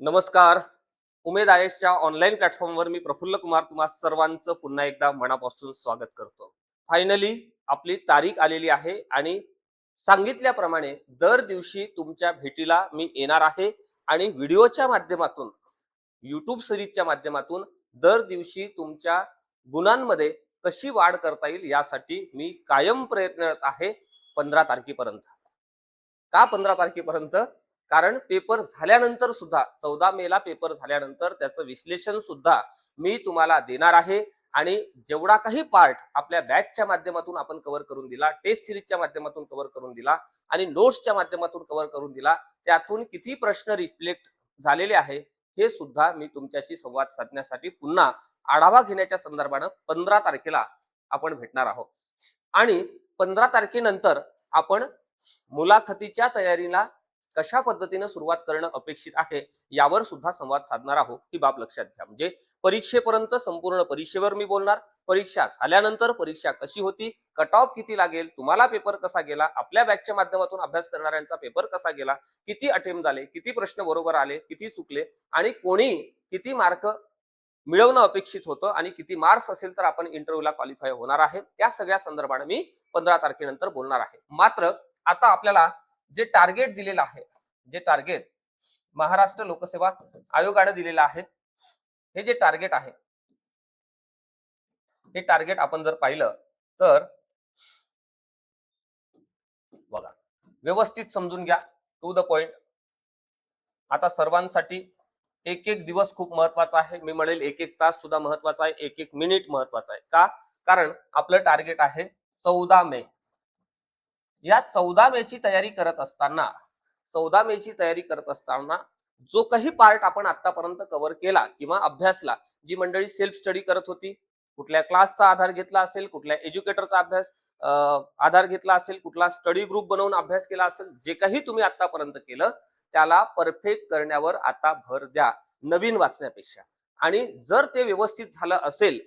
नमस्कार. उमेद आयएसच्या ऑनलाईन प्लॅटफॉर्मवर मी प्रफुल्ल कुमार तुम्हा सर्वांचं पुन्हा एकदा मनापासून स्वागत करतो. फायनली आपली तारीख आलेली आहे आणि सांगितल्याप्रमाणे दर दिवशी तुमच्या भेटीला मी येणार आहे आणि व्हिडिओच्या माध्यमातून, YouTube सिरीजच्या माध्यमातून दर दिवशी तुमच्या गुणांमध्ये कशी वाढ करता येईल यासाठी मी कायम प्रयत्नरत आहे 15 तारखेपर्यंत. का 15 तारखेपर्यंत? कारण पेपर झाल्यानंतर सुद्धा 14 मेला पेपर झाल्यानंतर त्याचं विश्लेषण सुद्धा मी तुम्हाला देणार आहे आणि जेवढा काही पार्ट आपल्या बॅचच्या माध्यमातून आपण कव्हर करून दिला, टेस्ट सिरीजच्या माध्यमातून कव्हर करून दिला आणि नोट्सच्या माध्यमातून कव्हर करून दिला, त्यातून किती प्रश्न रिफ्लेक्ट झालेले आहे हे सुद्धा मी तुमच्याशी संवाद साधण्यासाठी पुन्हा आढावा घेण्याच्या संदर्भानं 15 तारखेला आपण भेटणार आहोत. आणि 15 तारखेनंतर आपण मुलाखतीच्या तयारीला कशा पद्धतीने सुरुवात करणं अपेक्षित आहे यावर सुद्धा संवाद साधणार आहोत. ही बाब लक्षात घ्या. म्हणजे परीक्षेपर्यंत संपूर्ण परीक्षेवर मी बोलणार, परीक्षा झाल्यानंतर परीक्षा कशी होती, कट ऑफ किती लागेल, तुम्हाला पेपर कसा गेला, आपल्या बॅचच्या माध्यमातून अभ्यास करणाऱ्यांचा पेपर कसा गेला, किती अटेम्प्ट झाले, किती प्रश्न बरोबर आले, किती चुकले आणि कोणी किती मार्क मिळवणं अपेक्षित होतं आणि किती मार्क्स असेल तर आपण इंटरव्ह्यूला क्वालिफाय होणार आहे, या सगळ्या संदर्भाने मी 15 तारखेनंतर बोलणार आहे. मात्र आता आपल्याला जे टार्गेट दिलेलं आहे, जे टार्गेट महाराष्ट्र लोकसेवा आयोगाने दिलेलं आहे, हे जे टार्गेट आहे, हे टार्गेट आपण जर पाहिलं तर बघा, व्यवस्थित समजून घ्या, टू द पॉइंट. आता सर्वांसाठी एक एक दिवस खूप महत्वाचा आहे. मी म्हणेल एक एक तास सुद्धा महत्वाचा आहे, एक एक मिनिट महत्वाचा आहे. का? कारण आपलं टार्गेट आहे 14 मे. या 14 मेची तयारी करत असताना, 14 मेची तयारी करत असताना जो काही पार्ट आपण आतापर्यंत कव्हर केला किंवा अभ्यासला, जी मंडळी सेल्फ स्टडी करत होती, कुठल्या क्लासचा आधार घेतला असेल, कुठल्या एज्युकेटरचा अभ्यास आधार घेतला असेल, कुठला स्टडी ग्रुप बनवून अभ्यास केला असेल, जे काही तुम्ही आतापर्यंत केलं त्याला परफेक्ट करण्यावर आता भर द्या, नवीन वाचण्यापेक्षा. आणि जर ते व्यवस्थित झालं असेल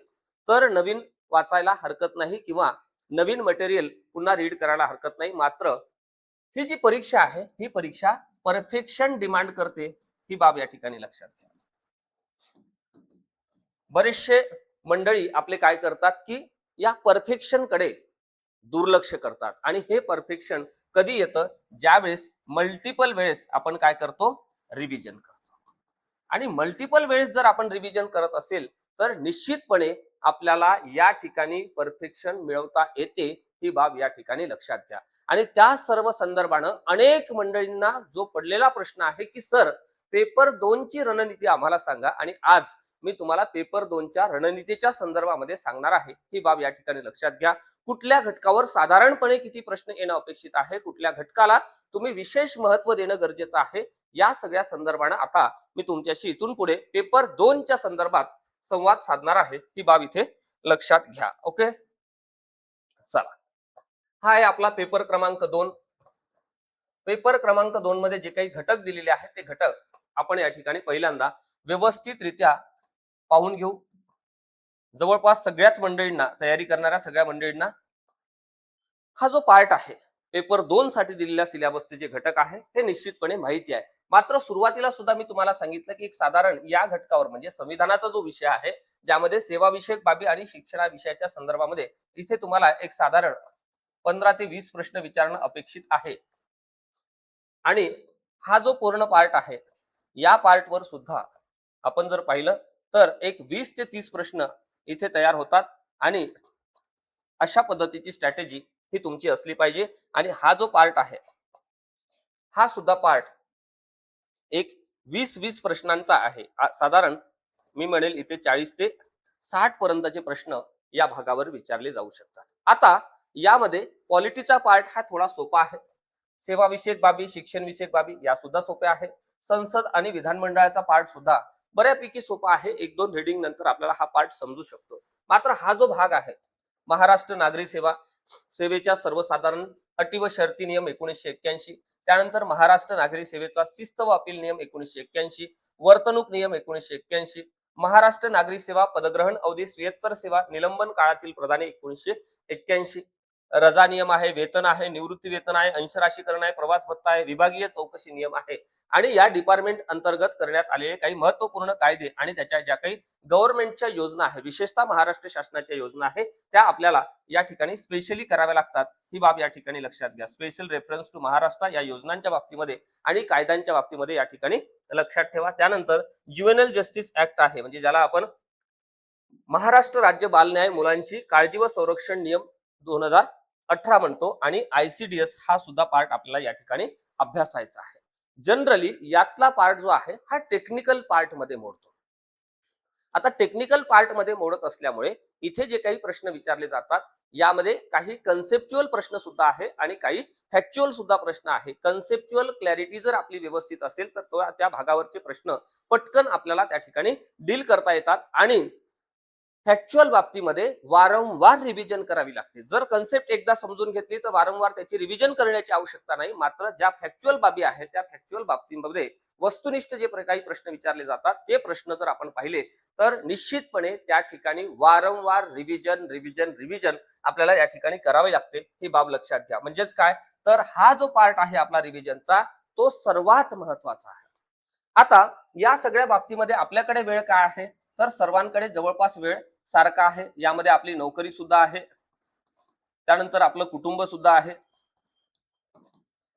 तर नवीन वाचायला हरकत नाही किंवा नवीन मटेरियल पुन्हा रीड करायला हरकत नाही. मात्र ही जी परीक्षा आहे, ही परीक्षा परफेक्शन डिमांड करते, ही बाब या ठिकाणी लक्षात घ्या. बरेचसे मंडळी आपले काय करतात की या परफेक्शन कडे दुर्लक्ष करतात आणि हे परफेक्शन कधी येतं? ज्यावेळेस मल्टिपल वेळेस आपण काय करतो? रिव्हिजन करतो. आणि मल्टिपल वेळेस जर आपण रिव्हिजन करत असेल तर निश्चितपणे आपल्याला या ठिकाणी परफेक्शन मिळवता येते, ही बाब या ठिकाणी लक्षात घ्या. आणि त्या सर्व संदर्भानं अनेक मंडळींना जो पडलेला प्रश्न आहे की सर, पेपर 2 ची रणनीती आम्हाला सांगा, आणि आज मी तुम्हाला पेपर 2 च्या रणनीतीच्या संदर्भामध्ये सांगणार आहे, ही बाब या ठिकाणी लक्षात घ्या. कुठल्या घटकावर साधारणपणे किती प्रश्न येणं अपेक्षित आहे, कुठल्या घटकाला तुम्ही विशेष महत्व देणं गरजेचं आहे, या सगळ्या संदर्भानं आता मी तुमच्याशी इथून पुढे पेपर 2 च्या संदर्भात संवाद साधणार आहे, ही बाब इथे लक्षात घ्या. ओके, चला. हा आहे आपला पेपर क्रमांक 2. पेपर क्रमांक 2 मध्ये जे काही घटक दिलेले आहेत ते घटक आपण या ठिकाणी पहिल्यांदा व्यवस्थितरित्या पाहून घेऊ. जवळपास सगळ्याच मंडळींना, तयारी करणाऱ्या सगळ्या मंडळींना हा जो पार्ट आहे, पेपर 2 साठी दिलेल्या सिलेबसचे जे घटक आहे हे निश्चितपणे माहिती आहे. मात्र सुरुवातीला सुद्धा मी तुम्हाला सांगितलं की एक साधारण या घटकावर, म्हणजे संविधानाचा जो विषय आहे, ज्यामध्ये सेवाविषयक बाबी आणि शिक्षणाविषयाच्या संदर्भामध्ये इथे तुम्हाला एक साधारण 15 ते 20 प्रश्न विचारणं अपेक्षित आहे. आणि हा जो पूर्ण पार्ट आहे, या पार्टवर सुद्धा आपण जर पाहिलं तर एक 20 ते 30 प्रश्न इथे तयार होतात आणि अशा पद्धतीची स्ट्रॅटेजी ही तुमची असली पाहिजे. आणि हा जो पार्ट आहे, हा सुद्धा पार्ट एक 20-20 प्रश्नांचा आहे. साधारण मी म्हणेल इथे 40 ते 60 पर्यंतचे प्रश्न या भागावर विचारले जाऊ शकतात. आता यामध्ये पॉलिटीचा पार्ट हा थोडा सोपा आहे. सेवाविषयक बाबी, शिक्षण विषयक बाबी या सुद्धा सोप्या आहे. संसद आणि विधानमंडळाचा पार्ट सुद्धा बऱ्यापैकी सोपा आहे. 1-2 रीडिंग नंतर आपल्याला हा पार्ट समजू शकतो. मात्र हा जो भाग आहे, महाराष्ट्र नागरी सेवा, सेवेच्या सर्वसाधारण अटी व शर्ती नियम 1981, त्यानंतर महाराष्ट्र नागरी सेवेचा शिस्त व अपील नियम 1981, वर्तणूक नियम 1981, महाराष्ट्र नागरी सेवा पदग्रहण अवधी स्वेत्तर सेवा निलंबन काळातील प्रदाने 1981, रजा नियम आहे, वेतन आहे, निवृत्ती वेतन आहे, अंशराशीकरण आहे, प्रवास भत्ता आहे, विभागीय चौकशी नियम आहे आणि या डिपार्टमेंट अंतर्गत करण्यात आलेले काही महत्वपूर्ण कायदे आणि त्याच्या ज्या काही गव्हर्नमेंटच्या योजना आहे, विशेषतः महाराष्ट्र शासनाच्या योजना आहे, त्या आपल्याला या ठिकाणी स्पेशली कराव्या लागतात. ही बाब या ठिकाणी लक्षात घ्या. स्पेशल रेफरन्स टू महाराष्ट्र या योजनांच्या बाबतीमध्ये आणि कायद्यांच्या बाबतीमध्ये या ठिकाणी लक्षात ठेवा. त्यानंतर ज्युव्हेनल जस्टिस ऍक्ट आहे, म्हणजे ज्याला आपण महाराष्ट्र राज्य बाल न्याय मुलांची काळजी व संरक्षण नियम 2018 म्हणतो आणि ICDS हा सुद्धा पार्ट आपल्याला या ठिकाणी अभ्यासायचा आहे. जनरली यातला पार्ट जो आहे हा टेक्निकल पार्ट मध्ये मोडतो. आता टेक्निकल पार्ट मध्ये मोडत असल्यामुळे इथे जे काही प्रश्न विचारले जातात यामध्ये काही कन्सेप्च्युअल प्रश्न सुद्धा आहे आणि काही फॅक्च्युअल सुद्धा प्रश्न आहे. कन्सेप्च्युअल क्लॅरिटी जर आपली व्यवस्थित असेल तर त्या भागावरचे प्रश्न पटकन आपल्याला त्या ठिकाणी डील करता येतात आणि फॅक्च्युअल बाबतीमध्ये वारंवार रिव्हिजन करावी लागते. जर कन्सेप्ट एकदा समजून घेतली तर वारंवार त्याची रिव्हिजन करण्याची आवश्यकता नाही. मात्र ज्या फॅक्च्युअल बाबी आहेत त्या फॅक्च्युअल बाबतीमध्ये वस्तुनिष्ठ जे काही प्रश्न विचारले जातात ते प्रश्न जर आपण पाहिले तर निश्चितपणे त्या ठिकाणी वारंवार रिव्हिजन आपल्याला या ठिकाणी करावे लागते. ही बाब लक्षात घ्या. म्हणजेच काय तर हा जो पार्ट आहे आपला रिव्हिजनचा तो सर्वात महत्वाचा आहे. आता या सगळ्या बाबतीमध्ये आपल्याकडे वेळ काय आहे तर सर्वांकडे जवळपास वेळ सारखा आहे. यामध्ये आपली नोकरी सुद्धा आहे, त्यानंतर आपलं कुटुंब सुद्धा आहे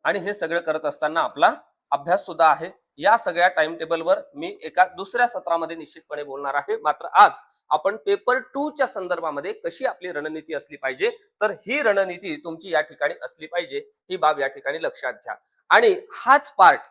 आणि हे सगळं करत असताना आपला अभ्यास सुद्धा आहे. या सगळ्या टाइम टेबलवर मी एका दुसऱ्या सत्रामध्ये निश्चितपणे बोलणार आहे. मात्र आज आपण पेपर 2 च्या संदर्भामध्ये कशी आपली रणनीती असली पाहिजे तर ही रणनीती तुमची या ठिकाणी असली पाहिजे, ही बाब या ठिकाणी लक्षात घ्या. आणि हाच पार्ट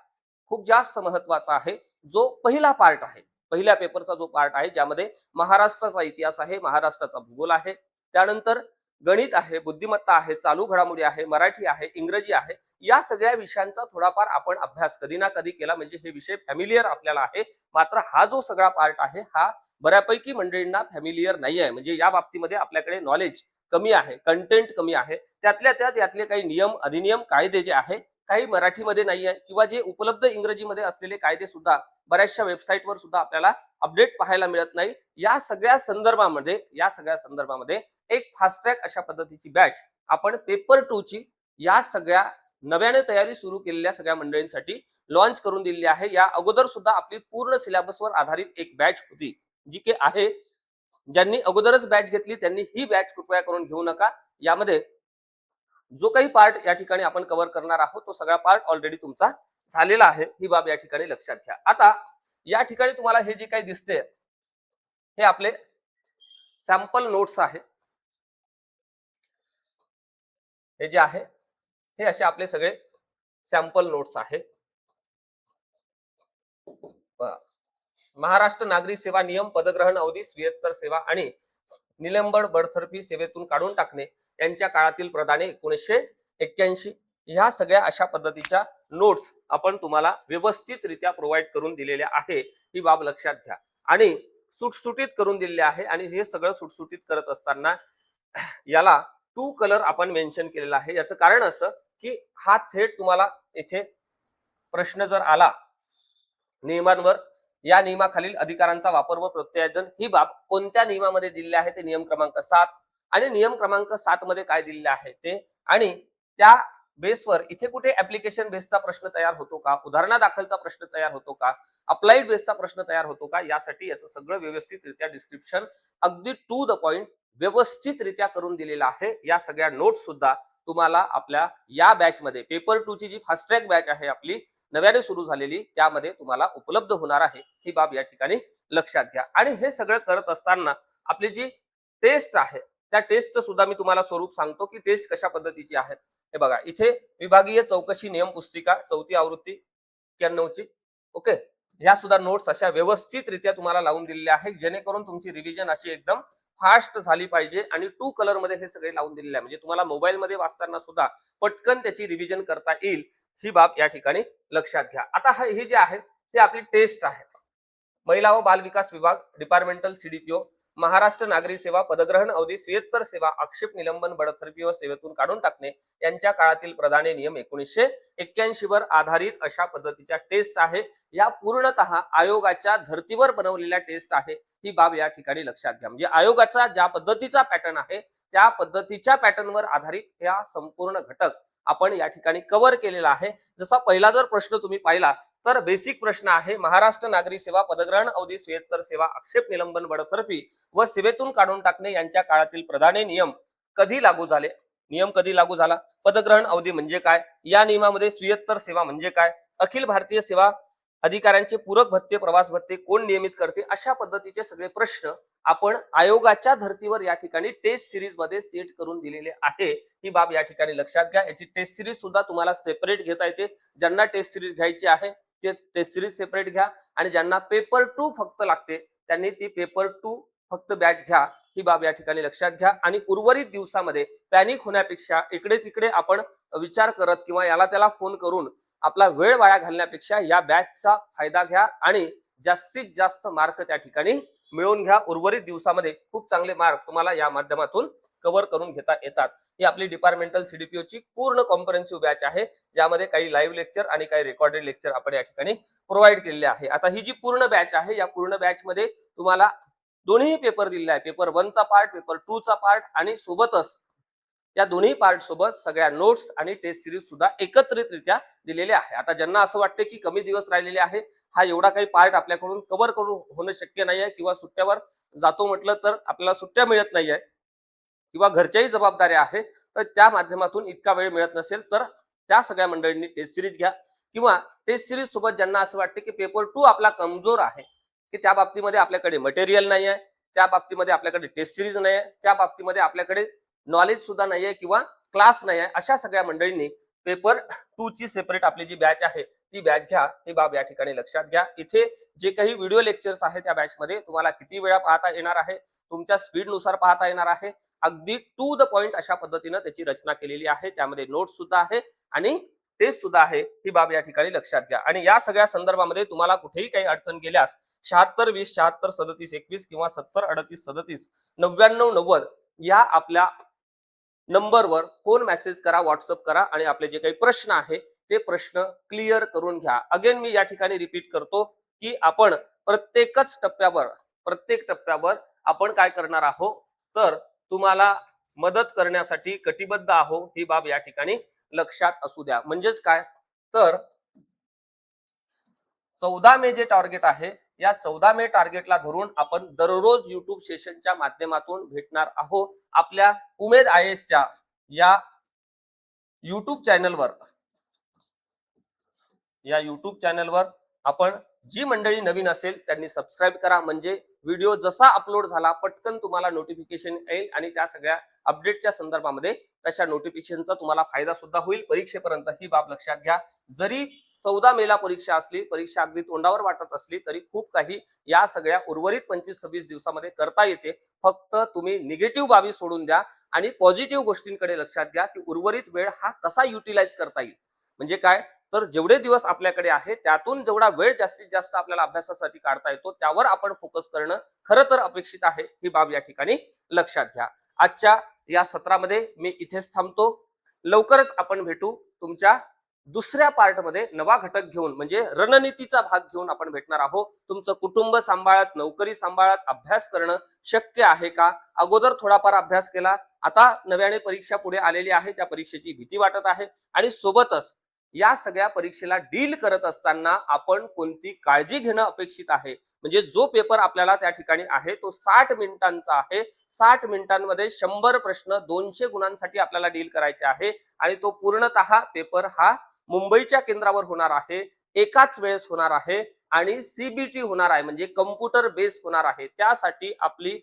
खूप जास्त महत्वाचा आहे, जो पहिला पार्ट आहे, पहिल्या पेपरचा जो पार्ट आहे ज्यामध्ये महाराष्ट्राचा इतिहास आहे, महाराष्ट्राचा भूगोल आहे, त्यानंतर गणित आहे, बुद्धिमत्ता आहे, चालू घडामोडी आहे, मराठी आहे, इंग्रजी आहे. या सगळ्या विषयांचा थोडाफार आपण अभ्यास कधी ना कधी केला म्हणजे हे विषय फॅमिलियर आपल्याला आहे. मात्र हा जो सगळा पार्ट आहे हा बऱ्यापैकी मंडळींना फॅमिलियर नाही आहे. म्हणजे या बाबतीमध्ये आपल्याकडे नॉलेज कमी आहे, कंटेंट कमी आहे. त्यातल्या त्यात यातले काही नियम अधिनियम कायदे जे आहे काही मराठीमध्ये नाही आहे किंवा जे उपलब्ध इंग्रजीमध्ये असलेले कायदे सुद्धा बऱ्याचशा वेबसाईटवर सुद्धा आपल्याला अपडेट पाहायला मिळत नाही. या सगळ्या संदर्भामध्ये एक फास्ट ट्रॅक अशा पद्धतीची बॅच आपण पेपर 2 ची या सगळ्या नव्याने तयारी सुरू केलेल्या सगळ्या मंडळींसाठी लॉन्च करून दिलेली आहे. या अगोदर सुद्धा आपली पूर्ण सिलेबसवर आधारित एक बॅच होती जी की आहे. ज्यांनी अगोदरच बॅच घेतली त्यांनी ही बॅच कृपया करून घेऊ नका. यामध्ये जो काही पार्ट या ठिकाणी आपण कव्हर करणार आहोत तो सगळा पार्ट ऑलरेडी तुमचा झालेला आहे. ही बाब या ठिकाणी लक्षात घ्या. आता या ठिकाणी तुम्हाला हे जे काही दिसते हे आपले सॅम्पल नोट्स आहे. हे जे आहे हे असे आपले सगळे सॅम्पल नोट्स आहे. महाराष्ट्र नागरी सेवा नियम, पदग्रहण अवधी, स्वीयत्तर सेवा आणि निलंबन बडतर्फी सेवेतून काढून टाकणे यांच्या काळातील प्रदाने 1981 ह्या सगळ्या अशा पद्धतीच्या नोट्स आपण तुम्हाला व्यवस्थितरित्या प्रोव्हाइड करून दिलेल्या आहे. ही बाब लक्षात घ्या आणि सुटसुटीत करून दिलेले आहे. आणि हे सगळं सुटसुटीत करत असताना याला 2 कलर आपण मेन्शन केलेला आहे. याचं कारण असं की हा थेट तुम्हाला इथे प्रश्न जर आला नियमांवर, या नियमाखालील अधिकारांचा वापर व प्रत्यायोजन ही बाब कोणत्या नियमामध्ये दिलेली आहे ते नियम क्रमांक 7 आणि नियम क्रमांक 7 मध्ये काय दिलेले आहे ते, आणि त्या बेसवर इथे कुठे ऍप्लिकेशन बेसचा प्रश्न तयार होतो का, उदाहरणा दाखलचा प्रश्न तयार होतो का, अप्लाइड बेसचा प्रश्न तयार होतो का, यासाठी याचं सगळं व्यवस्थितरित्या डिस्क्रिप्शन अगदी टू द पॉइंट व्यवस्थितरित्या करून दिलेला आहे. या सगळ्या नोट्स सुद्धा तुम्हाला आपल्या या बॅच मध्ये पेपर 2 ची जी फास्ट ट्रॅक बॅच आहे आपली नव्याने सुरू झालेली त्यामध्ये तुम्हाला उपलब्ध होणार आहे. ही बाब या ठिकाणी लक्षात घ्या. आणि हे सगळं करत असताना आपली जी टेस्ट आहे त्या टेस्टचं सुद्धा मी तुम्हाला स्वरूप सांगतो की टेस्ट कशा पद्धतीची आहे. हे बघा इथे विभागीय चौकशी नियम पुस्तिका 4थी आवृत्ती 91 ची, ओके, ह्या सुद्धा नोट्स अशा व्यवस्थितरित्या तुम्हाला लावून दिलेल्या आहेत जेणेकरून तुमची रिव्हिजन अशी एकदम फास्ट झाली पाहिजे. आणि 2 कलर मध्ये हे सगळे लावून दिलेले आहे म्हणजे तुम्हाला मोबाईल मध्ये वाचताना सुद्धा पटकन त्याची रिव्हिजन करता येईल. ही बाब या ठिकाणी लक्षात घ्या. आता हे जे आहे ते आपली टेस्ट आहे. महिला व बाल विकास विभाग, डिपार्टमेंटल CDPO, महाराष्ट्र नागरी सेवा, पदग्रहण अवधी, स्वीयत्तर सेवा, आक्षेप निलंबन बडतर्फी व सेवेतून काढून टाकणे यांच्या काळातील प्रदाने नियम 1981 वर आधारित अशा पद्धतीच्या टेस्ट आहे. या पूर्णतः आयोगाच्या धर्तीवर बनवलेल्या टेस्ट आहे. ही बाब या ठिकाणी लक्षात घ्या. म्हणजे आयोगाचा ज्या पद्धतीचा पॅटर्न आहे त्या पद्धतीच्या पॅटर्नवर आधारित या संपूर्ण घटक आपण या ठिकाणी कव्हर केलेला आहे. जसा पहिला जर प्रश्न तुम्ही पाहिला तर बेसिक प्रश्न आहे, महाराष्ट्र नागरी सेवा पदग्रहण अवधी स्वेत्तर सेवा आक्षेप निलंबन बडतर्फी व सेवेतून काढून टाकणे यांच्या काळातील प्रधाने नियम कधी लागू झाले. नियम कधी लागू झाला, पदग्रहण अवधी म्हणजे काय, या नियमामध्ये स्वीयत्तर सेवा म्हणजे काय, अखिल भारतीय सेवा अधिकाऱ्यांचे पूरक भत्ते प्रवास भत्ते कोण नियमित करते, अशा पद्धतीचे सगळे प्रश्न आपण आयोगाच्या धर्तीवर या ठिकाणी टेस्ट सिरीज मध्ये सेट करून दिलेले आहे. ही बाब या ठिकाणी लक्षात घ्या. याची टेस्ट सिरीज सुद्धा तुम्हाला सेपरेट घेता येते. ज्यांना टेस्ट सिरीज घ्यायची आहे ते टेस्ट सिरीज सेपरेट घ्या आणि ज्यांना पेपर 2 फक्त लागते त्यांनी ती पेपर 2 फक्त बॅच घ्या. ही बाब या ठिकाणी लक्षात घ्या. आणि उर्वरित दिवसामध्ये पॅनिक होण्यापेक्षा इकडे तिकडे आपण विचार करत किंवा याला त्याला फोन करून आपला वेळ वाया घालण्यापेक्षा या बॅचचा फायदा घ्या आणि जास्तीत जास्त मार्क त्या ठिकाणी मिळवून घ्या. उर्वरित दिवसामध्ये खूप चांगले मार्क तुम्हाला या माध्यमातून कव्हर करून घेता येतात. ही आपली डिपार्टमेंटल सीडीपीओ ची पूर्ण कॉम्प्रिहेन्सिव्ह बॅच आहे, ज्यामध्ये काही लाईव्ह लेक्चर आणि काही रेकॉर्डेड लेक्चर आपण या ठिकाणी प्रोव्हाइड केलेले आहे. आता ही जी पूर्ण बॅच आहे, या पूर्ण बॅच मध्ये तुम्हाला दोन्ही पेपर दिलेले आहे, पेपर 1 चा पार्ट, पेपर 2 चा पार्ट आणि सोबतच या दोन्ही पार्ट सोबत सगळ्या नोट्स आणि टेस्ट सिरीज सुद्धा एकत्रितरित्या दिलेले आहे. आता ज्यांना असं वाटते की कमी दिवस राहिलेले आहे, हा एवढा काही पार्ट आपल्याकडून कव्हर करून होणं शक्य नाही आहे किंवा सुट्ट्यावर जातो म्हटलं तर आपल्याला सुट्ट्या मिळत नाही आहे किंवा घरच्याही जबाबदाऱ्या आहे, तर त्या माध्यमातून इतका वेळ मिळत नसेल तर त्या सगळ्या मंडळींनी टेस्ट सिरीज घ्या. किंवा टेस्ट सिरीज सोबत ज्यांना असं वाटते की पेपर 2 आपला कमजोर आहे, की त्या बाबतीमध्ये आपल्याकडे मटेरियल नाही आहे, त्या बाबतीमध्ये आपल्याकडे टेस्ट सिरीज नाही आहे, त्या बाबतीमध्ये आपल्याकडे नॉलेज सुद्धा नाहीये किंवा क्लास नाही आहे, अशा सगळ्या मंडळींनी पेपर 2 ची सेपरेट आपली जी बॅच आहे ती बॅच घ्या. ही बाब या ठिकाणी लक्षात घ्या. इथे जे काही व्हिडिओ लेक्चर्स आहेत त्या बॅच मध्ये तुम्हाला किती वेळा पाहता येणार आहे, तुमच्या स्पीड नुसार पाहता येणार आहे. अगदी टू द पॉइंट अशा पद्धतीने त्याची रचना केलेली आहे. त्यामध्ये नोट्स सुद्धा आहे आणि टेस्ट सुद्धा आहे. ही बाब या ठिकाणी लक्षात घ्या. आणि या सगळ्या संदर्भामध्ये तुम्हाला कुठेही काही अडचण गेल्यास 76 20 76 37 21 किंवा 70 38 37 99 90 या आपल्या नंबरवर फोन मेसेज करा, व्हॉट्सअप करा आणि आपले जे काही प्रश्न आहे ते प्रश्न क्लिअर करून घ्या. अगेन मी या ठिकाणी रिपीट करतो की आपण प्रत्येक टप्प्यावर आपण काय करणार आहोत तर तुम्हाला मदत करण्यासाठी कटिबद्ध आहोत. ही बाब या ठिकाणी लक्षात असू द्या. म्हणजेच काय तर 14 मे जे टार्गेट आहे, या 14 मे टार्गेटला धरून आपण दररोज युट्यूब सेशनच्या माध्यमातून भेटणार आहोत. आपल्या उमेद IAS च्या या युट्यूब चॅनलवर आपण जी मंडळी नवीन असेल त्यांनी सबस्क्राईब करा, म्हणजे व्हिडिओ जसा अपलोड झाला पटकन तुम्हाला नोटिफिकेशन येईल आणि त्या सगळ्या अपडेटच्या संदर्भामध्ये तशा नोटिफिकेशनचा तुम्हाला फायदा सुद्धा होईल परीक्षेपर्यंत. ही बाब लक्षात घ्या. जरी 14 मेला परीक्षा असली, परीक्षा अगदी तोंडावर वाटत असली तरी खूप काही या सगळ्या उर्वरित 25-26 दिवसामध्ये करता येते. फक्त तुम्ही निगेटिव्ह बाबी सोडून द्या आणि पॉझिटिव्ह गोष्टींकडे लक्षात घ्या की उर्वरित वेळ हा कसा युटिलाइज करता येईल. म्हणजे काय तर जेवढे दिवस आपल्याकडे आहे त्यातून जेवढा वेळ जास्तीत जास्त आपल्याला अभ्यासासाठी काढता येतो त्यावर आपण फोकस करणं खरं तर अपेक्षित आहे. ही बाब या ठिकाणी लक्षात घ्या. आजच्या या सत्रामध्ये मी इथेच थांबतो. लवकरच आपण भेटू. तुमच्या दुसऱ्या पार्ट मध्ये नवा घटक घेऊन म्हणजे रणनीतीचा भाग घेऊन आपण भेटणार आहोत. तुमचं कुटुंब सांभाळत, नोकरी सांभाळत अभ्यास करणं शक्य आहे का? अगोदर थोडाफार अभ्यास केला, आता नव्याने परीक्षा पुढे आलेली आहे, त्या परीक्षेची भीती वाटत आहे आणि सोबतच या सगळ्या परीक्षेला डील करत असताना आपण कोणती काळजी घेणं अपेक्षित आहे. म्हणजे जो पेपर आपल्याला त्या ठिकाणी आहे तो 60 मिनिटांचा आहे. 60 मिनिटांमध्ये 100 प्रश्न 200 गुणांसाठी आपल्याला डील करायचे आहे आणि तो पूर्णतः पेपर हा मुंबईच्या केंद्रावर होणार आहे, एकाच वेळेस होणार आहे आणि CBT होणार आहे, म्हणजे कम्प्युटर बेस्ड होणार आहे. त्यासाठी आपली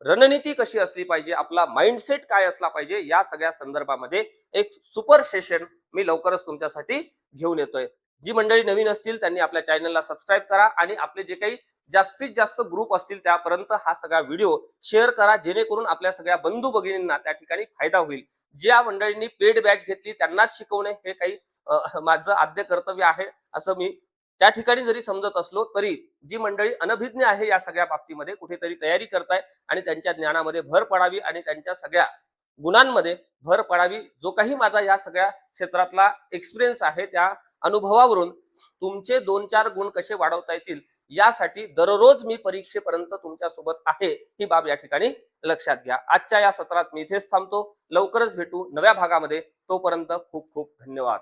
रणनीती कशी असली पाहिजे, आपला माइंडसेट काय असला पाहिजे, या सगळ्या संदर्भामध्ये एक सुपर सेशन मी लवकरच तुमच्यासाठी घेऊन येतोय. जी मंडळी नवीन असतील त्यांनी आपल्या चॅनलला सबस्क्राईब करा आणि आपले जे काही जास्तीत जास्त ग्रुप असतील त्यापर्यंत हा सगळा व्हिडिओ शेअर करा, जेणेकरून आपल्या सगळ्या बंधू भगिनींना त्या ठिकाणी फायदा होईल. ज्या मंडळींनी पेड बॅच घेतली त्यांनाच शिकवणे हे काही माझं आद्य कर्तव्य आहे असं मी त्या ठिकाणी जरी समजत असलो तरी जी मंडळी अनभिज्ञ आहे या सगळ्या बाबतीमध्ये कुठेतरी तयारी करताय आणि त्यांच्या ज्ञानामध्ये भर पडावी आणि त्यांच्या सगळ्या गुणांमध्ये भर पडावी, जो काही माझा या सगळ्या क्षेत्रातला एक्सपिरियन्स आहे त्या अनुभवावरून तुमचे 2-4 गुण कसे वाढवता येतील यासाठी दररोज मी परीक्षेपर्यंत तुमच्या सोबत आहे, ही बाब या ठिकाणी लक्षात घ्या. आजच्या या सत्रात मी इथेच थांबतो. लवकरच भेटू नव्या भागामध्ये. तोपर्यंत खूप खूप धन्यवाद.